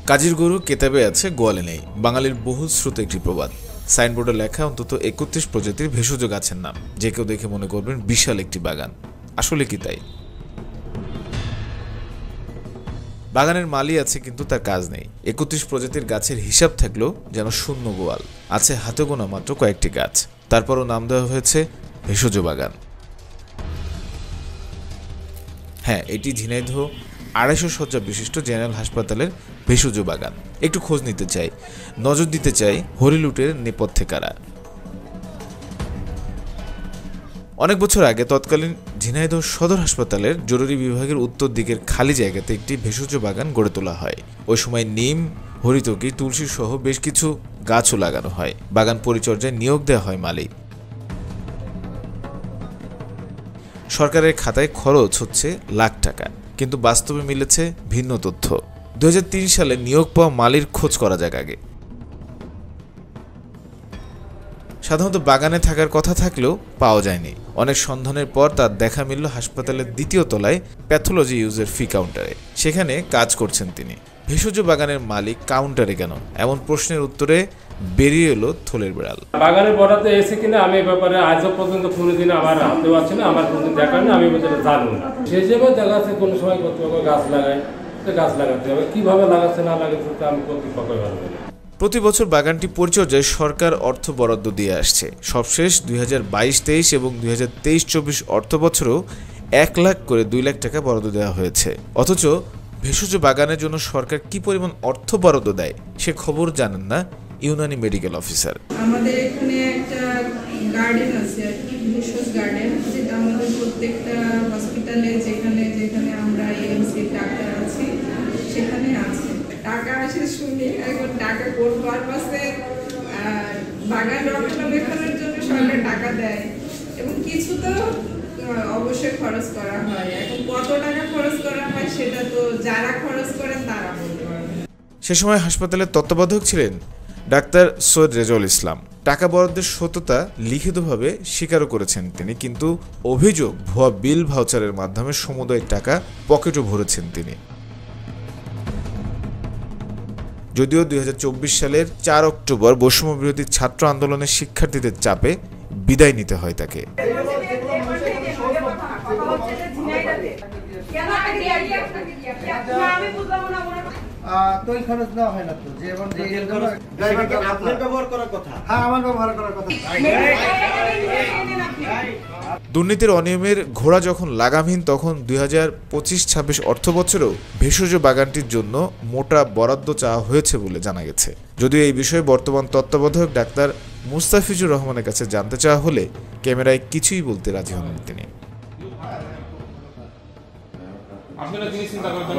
কাজীর গরু কেতাবে আছে গোয়ালে নেই, বাঙালির বহুল শ্রুত একটি প্রবাদ। সাইনবোর্ডে লেখা অন্তত ৩১ প্রজাতির ভেষজ গাছের নাম, যে কেউ দেখে মনে করবেন বিশাল একটি বাগান। আসলে কি তাই? বাগানের মালি আছে কিন্তু তার কাজ নেই। ৩১ প্রজাতির গাছের হিসাব থাকলেও যেন শূন্য গোয়াল। আছে হাতে গোনা মাত্র কয়েকটি গাছ, তারপরও নাম দেওয়া হয়েছে ভেষজ বাগান। হ্যাঁ, এটি ঝিনাইদহ ২৫০ শয্যা বিশিষ্ট জেনারেল হাসপাতালের ভেষজ বাগান। একটু খোঁজ নিতে চাই, নজর দিতে চাই হরিলুটের নেপথ্যে কারা। অনেক বছর আগে তৎকালীন ঝিনাইদহ সদর হাসপাতালের জরুরি বিভাগের উত্তর দিকের খালি জায়গাতে একটি ভেষজ বাগান গড়ে তোলা হয়। ওই সময় নিম, হরিতকি, তুলসী সহ বেশ কিছু গাছও লাগানো হয়। বাগান পরিচর্যায় নিয়োগ দেওয়া হয় মালি। সরকারের খাতায় খরচ হচ্ছে লাখ টাকা, কিন্তু বাস্তবে মিলেছে ভিন্ন তথ্য। ২০০৩ সালে নিয়োগ পাওয়া মালির খোঁজ করা যাক আগে। সাধারণত বাগানে থাকার কথা থাকলেও পাওয়া যায়নি। অনেক সন্ধানের পর তার দেখা মিলল হাসপাতালের দ্বিতীয় তলায় প্যাথোলজি ইউজের ফি কাউন্টারে। সেখানে কাজ করছেন তিনি। ভেষজ বাগানের মালিক কাউন্টারে কেন, এমন প্রশ্নের উত্তরে বেরিয়ে এলো থলের বেড়াল। বাগানের বর্ডাতে এসে কিনা আমি এই ব্যাপারে আজও পর্যন্ত কোনোদিন আমার হাতেও আছে না, আমার কোনোদিন দেখা নেই, আমি বলতে জানি না। সে হিসেবে দেখা যাচ্ছে কোনো সময় কর্তৃপক্ষ গাছ লাগায়, গাছ লাগাতে হবে, কীভাবে লাগাচ্ছে না লাগাচ্ছে আমি কর্তৃপক্ষের পারবো না। প্রতি বছর বাগানটি পরিচর্যায় সরকার অর্থ বরাদ্দ দিয়ে আসছে। সবশেষ ২০২২-২৩ এবং ২০২৩-২৪ অর্থ বছরেও ১ লাখ করে ২ লাখ টাকা বরাদ্দ দেওয়া হয়েছে। অথচ ভেষজ বাগানের জন্য সরকার কি পরিমাণ অর্থ বরাদ্দ দেয় সে খবর জানেন না ইউনানি মেডিকেল অফিসার। আমাদের এখানে একটা গার্ডেন আছে, ভেষজ গার্ডেন, যেটা আমাদের প্রত্যেকটা হসপিটালে যেখানে যেখানে আমরা এএমসি ডাক্তার আছি সেখানে আছে। টাকা আসে শুনি, এখন টাকা কোন পারপাসে বাগান রক্ষণাবেক্ষণের জন্য সরকার টাকা দেয় এবং কিছু তো অবশ্যই খরচ করা হয়। এখন কত টাকা খরচ করা হয় সেটা তো যারা খরচ করেন তারা বলতে পারবেন। সে সময় হাসপাতালের তত্ত্বাবধায়ক ছিলেন ডাক্তার সৈয়দ রেজাউল ইসলাম। টাকা বরাদ্দের সত্যতা লিখিতভাবে স্বীকারও করেছেন তিনি, কিন্তু অভিযোগ ভুয়া বিল ভাউচারের মাধ্যমে সমুদয় টাকা পকেটও ভরেছেন তিনি। যদিও ২০২৪ সালের ৪ অক্টোবর বৈষম্য বিরোধী ছাত্র আন্দোলনের শিক্ষার্থীদের চাপে বিদায় নিতে হয় তাকে। দুর্নীতির অনিয়মের ঘোড়া যখন লাগামহীন, তখন ২০২৫-২৬ অর্থ বছরেও ভেষজ বাগানটির জন্য মোটা বরাদ্দ চাওয়া হয়েছে বলে জানা গেছে। যদিও এই বিষয়ে বর্তমান তত্ত্বাবধায়ক ডাক্তার মুস্তাফিজুর রহমানের কাছে জানতে চাওয়া হলে ক্যামেরায় কিছুই বলতে রাজি হননি তিনি। আসলে তিনি চিন্তা করবেন